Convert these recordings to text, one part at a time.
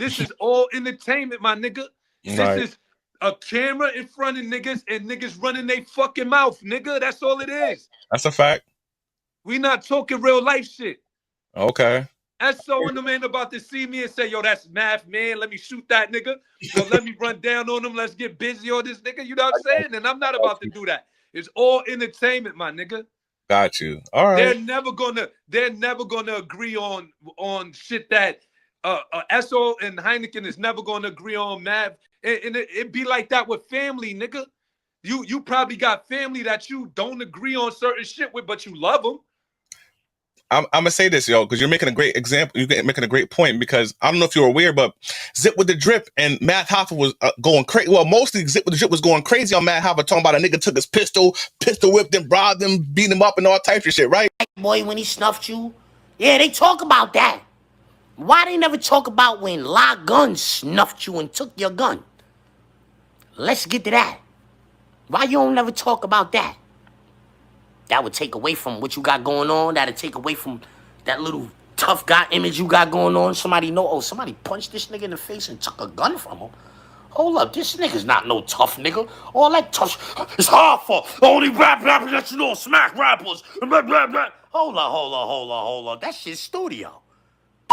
This is all entertainment, my nigga. This is a camera in front of niggas and niggas running their fucking mouth, nigga. That's all it is. That's a fact. We not talking real life shit. Okay. SO and the man about to see me and say, yo, that's Math, man. Let me shoot that nigga. Or let me run down on him. Let's get busy on this nigga. You know what I'm saying? And I'm not about to do that. It's all entertainment, my nigga. Got you. All right. They're never gonna agree on shit that SO and Heineken is never gonna agree on, Mav. And it be like that with family, nigga. You probably got family that you don't agree on certain shit with, but you love them. I'm gonna say this, yo, because you're making a great example. You're making a great point, because I don't know if you're aware, but Zip with the Drip and Math Hoffa was going crazy. Well, mostly Zip with the Drip was going crazy on Math Hoffa, talking about a nigga took his pistol whipped him, robbed him, beat him up, and all types of shit, right? Boy, when he snuffed you, yeah, they talk about that. Why they never talk about when La Gun snuffed you and took your gun? Let's get to that. Why you don't never talk about that? That would take away from what you got going on. That'd take away from that little tough guy image you got going on. Somebody know, oh, somebody punched this nigga in the face and took a gun from him. Hold up, this nigga's not no tough nigga. All that tough, it's Hoffa. Only rap rappers that you know, smack rappers. Hold on. That shit's studio.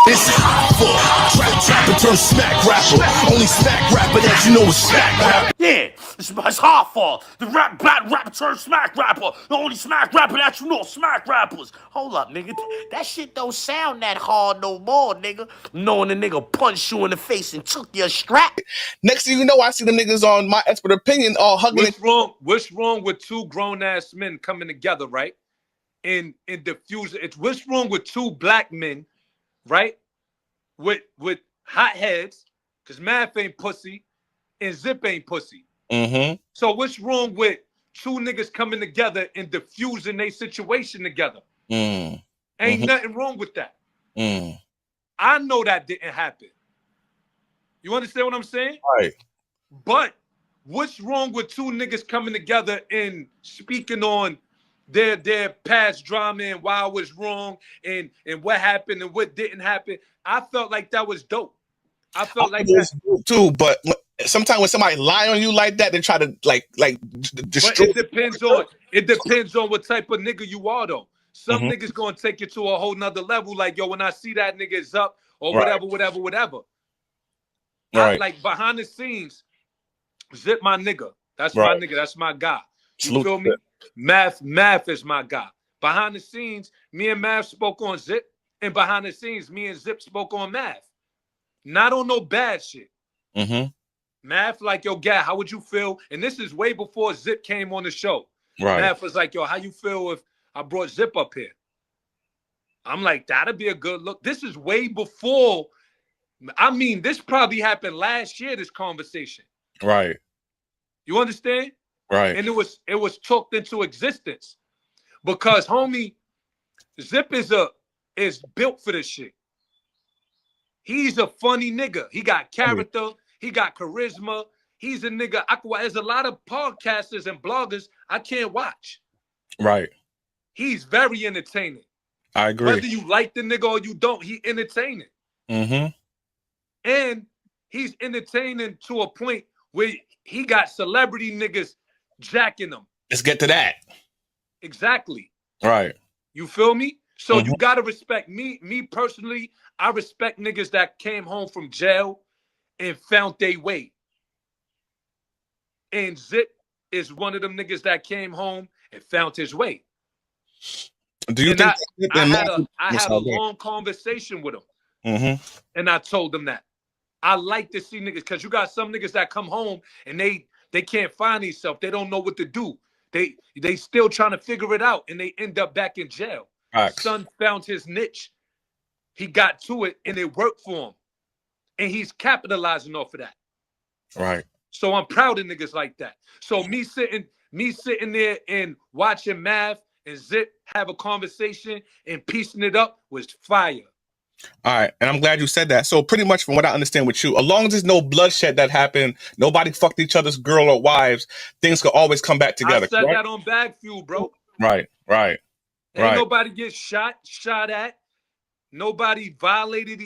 It's Hoffa, trapper turn smack rapper. Only smack rapper that you know is smack rapper. Yeah, it's Hoffa, the rapper turn smack rapper. The only smack rapper that you know, smack rappers. Hold up, nigga. That shit don't sound that hard no more, nigga. Knowing a nigga punched you in the face and took your strap. Next thing you know, I see the niggas on My Expert Opinion all hugging. What's wrong with two grown ass men coming together, right? In diffusion. What's wrong with two black men, right? With hot heads, because Math ain't pussy and Zip ain't pussy. Mm-hmm. So what's wrong with two niggas coming together and diffusing their situation together? Ain't nothing wrong with that. I know that didn't happen. You understand what I'm saying? Right. But what's wrong with two niggas coming together and speaking on their past drama and why it was wrong and what happened and what didn't happen? I felt like that was dope. I felt like that too. But sometimes when somebody lie on you like that, they try to like destroy. But it depends on what type of nigga you are, though. Some niggas gonna take you to a whole nother level. Like, yo, when I see that nigga is up or whatever. Right. Like behind the scenes, Zip my nigga. That's my nigga. That's my guy. You feel me? Math is my guy. Behind the scenes, me and Math spoke on Zip, and behind the scenes, me and Zip spoke on Math. Not on no bad shit. Math like, yo, Gat, how would you feel? And this is way before Zip came on the show. Right. Math was like, yo, how you feel if I brought Zip up here? I'm like, that'd be a good look. This is way before. I mean, this probably happened last year, this conversation. Right. You understand? Right. And it was talked into existence because, homie, Zip is built for this shit. He's a funny nigga. He got character. He got charisma. He's a nigga. There's a lot of podcasters and bloggers I can't watch. Right. He's very entertaining. I agree. Whether you like the nigga or you don't, he entertaining. And he's entertaining to a point where he got celebrity niggas jacking him. Let's get to that. Exactly. Right. You feel me? So you gotta respect me. Me personally, I respect niggas that came home from jail and found their way. And Zip is one of them niggas that came home and found his way. Do you think I had a long conversation with him. And I told him that. I like to see niggas, because you got some niggas that come home and they can't find themselves. They don't know what to do. They still trying to figure it out, and they end up back in jail. Son found his niche. He got to it, and it worked for him. And he's capitalizing off of that. Right. So I'm proud of niggas like that. So me sitting there and watching Math and Zip have a conversation and piecing it up was fire. All right, and I'm glad you said that. So pretty much from what I understand with you, as long as there's no bloodshed that happened, nobody fucked each other's girl or wives, things could always come back together. I said that on Bag Fuel, bro. Right. Ain't nobody get shot at. Nobody violated.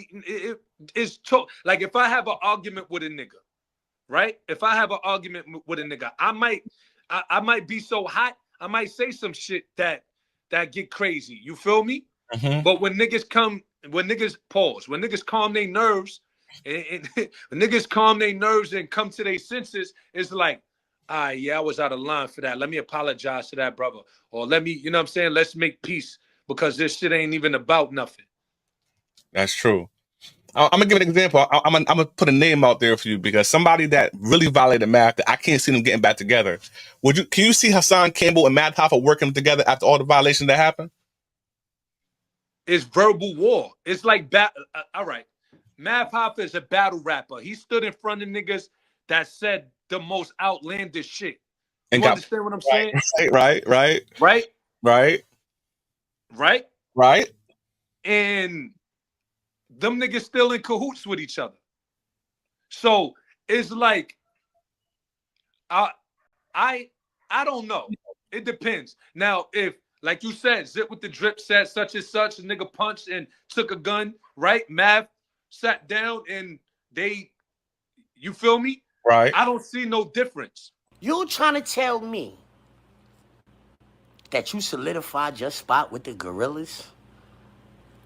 is like if I have an argument with a nigga, right? If I have an argument with a nigga, I might be so hot, I might say some shit that get crazy. You feel me? But when niggas calm their nerves, and when niggas calm their nerves and come to their senses, it's like, yeah, I was out of line for that. Let me apologize to that brother. Or let me, you know what I'm saying? Let's make peace because this shit ain't even about nothing. That's true. I'm gonna give an example. I'm gonna put a name out there for you because somebody that really violated Math, that I can't see them getting back together. Can you see Hassan Campbell and Math Hoffa working together after all the violations that happened? It's verbal war. It's like all right. Math Hoffa is a battle rapper. He stood in front of niggas that said the most outlandish shit. You understand what I'm saying? Right. And them niggas still in cahoots with each other. So it's like, I don't know. It depends. Now, if, like you said, Zip with the Drip said such and such, a nigga punched and took a gun, right? Math sat down and you feel me? Right. I don't see no difference. You trying to tell me that you solidified your spot with the gorillas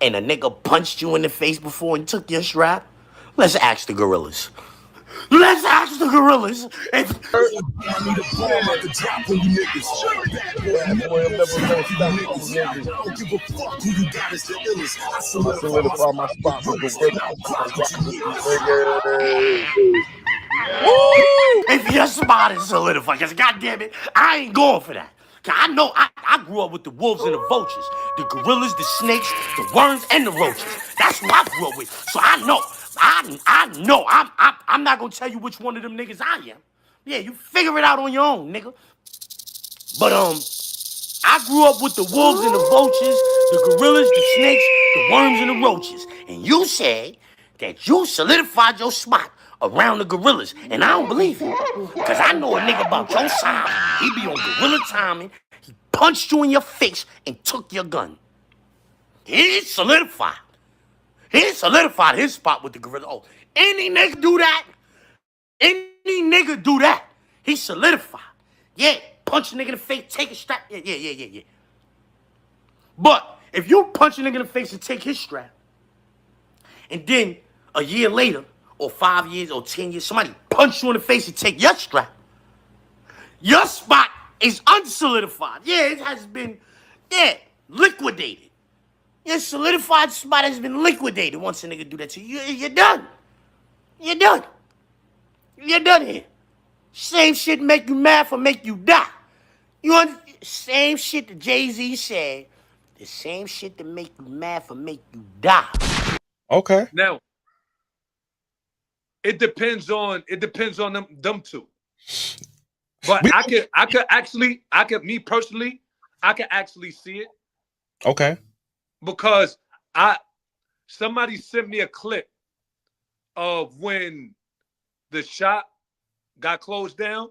and a nigga punched you in the face before and took your strap? Let's ask the gorillas. Let's ask the gorillas. I need a bomb at the drop on you niggas. I don't give a fuck who you got as the illest. I solidify my spot with the If your spot is solidified, because goddamn it, I ain't going for that. Cause I know I grew up with the wolves and the vultures, the gorillas, the snakes, the worms, and the roaches. That's who I grew up with. So I know. I'm not gonna tell you which one of them niggas I am. Yeah, you figure it out on your own, nigga. But I grew up with the wolves and the vultures, the gorillas, the snakes, the worms, and the roaches. And you said that you solidified your spot around the gorillas. And I don't believe it. Because I know a nigga about your side. He be on gorilla timing. He punched you in your face and took your gun. He solidified. He solidified his spot with the gorilla. Oh, any nigga do that? Any nigga do that? He solidified. Yeah, punch a nigga in the face, take a strap. Yeah. But if you punch a nigga in the face and take his strap, and then a year later, or 5 years, or 10 years, somebody punch you in the face and take your strap, your spot is unsolidified. Yeah, it has been, liquidated. Your solidified spot has been liquidated. Once a nigga do that to you, you're done. You're done. You're done here. Same shit make you mad for make you die. Same shit that Jay-Z said. The same shit that make you mad for make you die. Okay. Now, it depends on them two. But me personally, I could actually see it. Okay. Because somebody sent me a clip of when the shop got closed down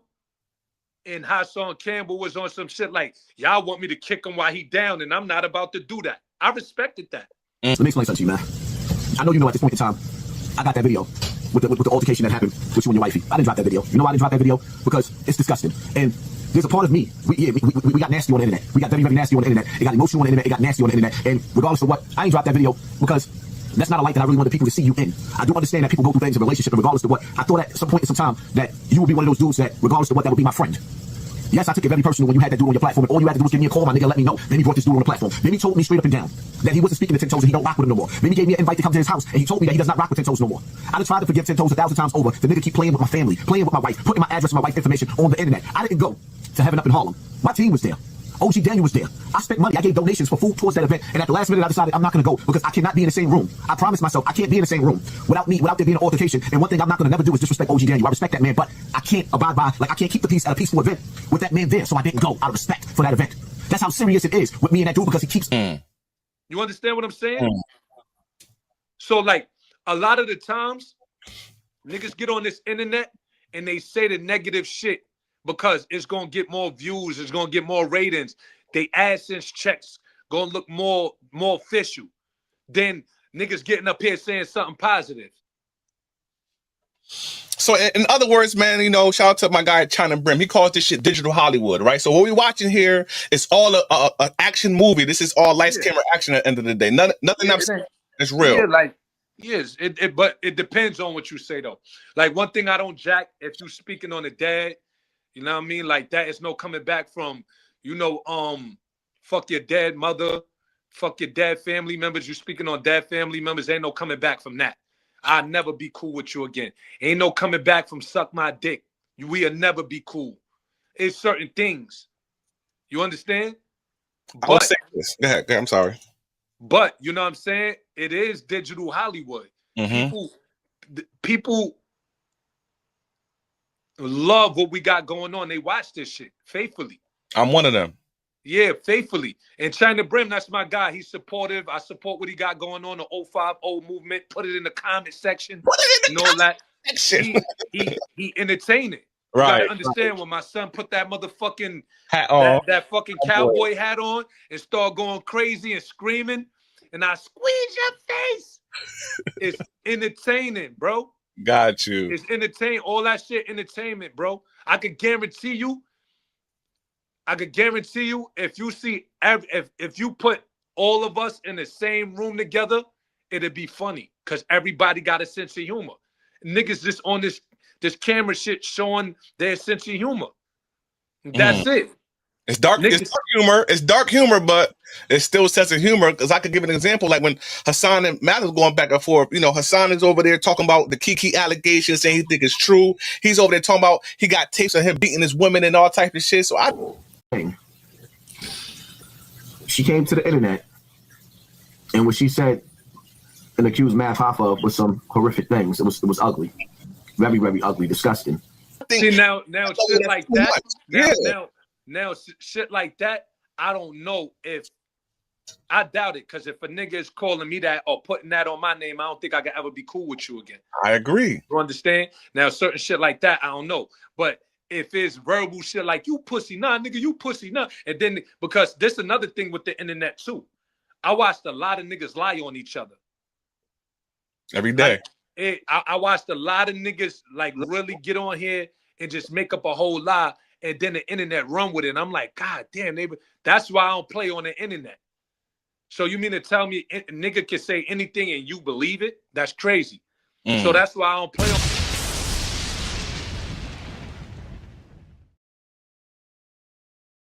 and Hassan Campbell was on some shit like, y'all want me to kick him while he down and I'm not about to do that. I respected that. Let me explain something to you, man. I know you know at this point in time, I got that video with the altercation that happened with you and your wifey. I didn't drop that video. You know why I didn't drop that video? Because it's disgusting. And there's a part of me. We got nasty on the internet. We got very, very nasty on the internet. It got emotional on the internet. It got nasty on the internet. And regardless of what, I ain't dropped that video because that's not a light that I really want the people to see you in. I do understand that people go through things in relationship, and regardless of what, I thought at some point in some time that you would be one of those dudes that, regardless of what, that would be my friend. Yes, I took it very personal when you had that dude on your platform, and all you had to do was give me a call, my nigga, let me know. Then he brought this dude on the platform. Then he told me straight up and down that he wasn't speaking to 10 Toes and he don't rock with him no more. Then he gave me an invite to come to his house, and he told me that he does not rock with 10 Toes no more. I done tried to forgive 10 Toes 1,000 times over. The nigga keep playing with my family, playing with my wife, putting my address and my wife's information on the internet. I didn't go to Heaven Up in Harlem. My team was there. OG Daniel was there. I spent money. I gave donations for food towards that event. And at the last minute, I decided I'm not going to go because I cannot be in the same room. I promised myself I can't be in the same room without there being an altercation. And one thing I'm not going to never do is disrespect OG Daniel. I respect that man, but I can't abide by, I can't keep the peace at a peaceful event with that man there. So I didn't go out of respect for that event. That's how serious it is with me and that dude because he keeps. You understand what I'm saying? So like a lot of the times, niggas get on this internet and they say the negative shit because it's going to get more views, it's going to get more ratings. They AdSense checks going to look more official than niggas getting up here saying something positive. So in other words, man, you know, shout out to my guy China Brim. He calls this shit digital Hollywood, right? So what we're watching here is all a action movie. This is all lights, camera, action at the end of the day. Nothing I'm saying is real. Yeah, like, yes, but it depends on what you say though. Like one thing I don't jack, if you speaking on the dad, you know what I mean? Like that is no coming back from, you know, fuck your dad mother, fuck your dad family members. You speaking on dad family members, ain't no coming back from that. I'll never be cool with you again. Ain't no coming back from suck my dick. We'll never be cool. It's certain things. You understand? I will say this. Go ahead. I'm sorry. But you know what I'm saying? It is digital Hollywood. People love what we got going on. They watch this shit faithfully. I'm one of them. Yeah, faithfully. And China Brim, that's my guy. He's supportive. I support what he got going on, the 050 movement. Put it in the comment section. And all that. He entertaining. Right. You gotta understand when my son put that motherfucking hat on, that fucking cowboy hat on and start going crazy and screaming, and I squeeze your face. It's entertaining, bro. Got you. It's entertaining. All that shit, entertainment, bro. I could guarantee you if you see if you put all of us in the same room together, it'd be funny because everybody got a sense of humor. Niggas just on this camera shit showing their sense of humor. That's it. It's dark. Niggas. It's dark humor. It's dark humor, but it's still a sense of humor. Because I could give an example, like when Hassan and Math was going back and forth. You know, Hassan is over there talking about the Kiki allegations, saying he think it's true. He's over there talking about he got tapes of him beating his women and all type of shit. So she came to the internet, and what she said and accused Math Hoffa of was some horrific things. It was ugly, very, very ugly, disgusting. See now shit like that. Now shit like that. I don't know if I doubt it, because if a nigga is calling me that or putting that on my name, I don't think I can ever be cool with you again. I agree. You understand? Now certain shit like that, I don't know, but if it's verbal shit like you pussy, nah, nigga, you pussy, nah. And then, because this another thing with the internet too. I watched a lot of niggas lie on each other. Every day. I watched a lot of niggas like really get on here and just make up a whole lie, and then the internet run with it. And I'm like, God damn, that's why I don't play on the internet. So you mean to tell me a nigga can say anything and you believe it? That's crazy. So that's why I don't play on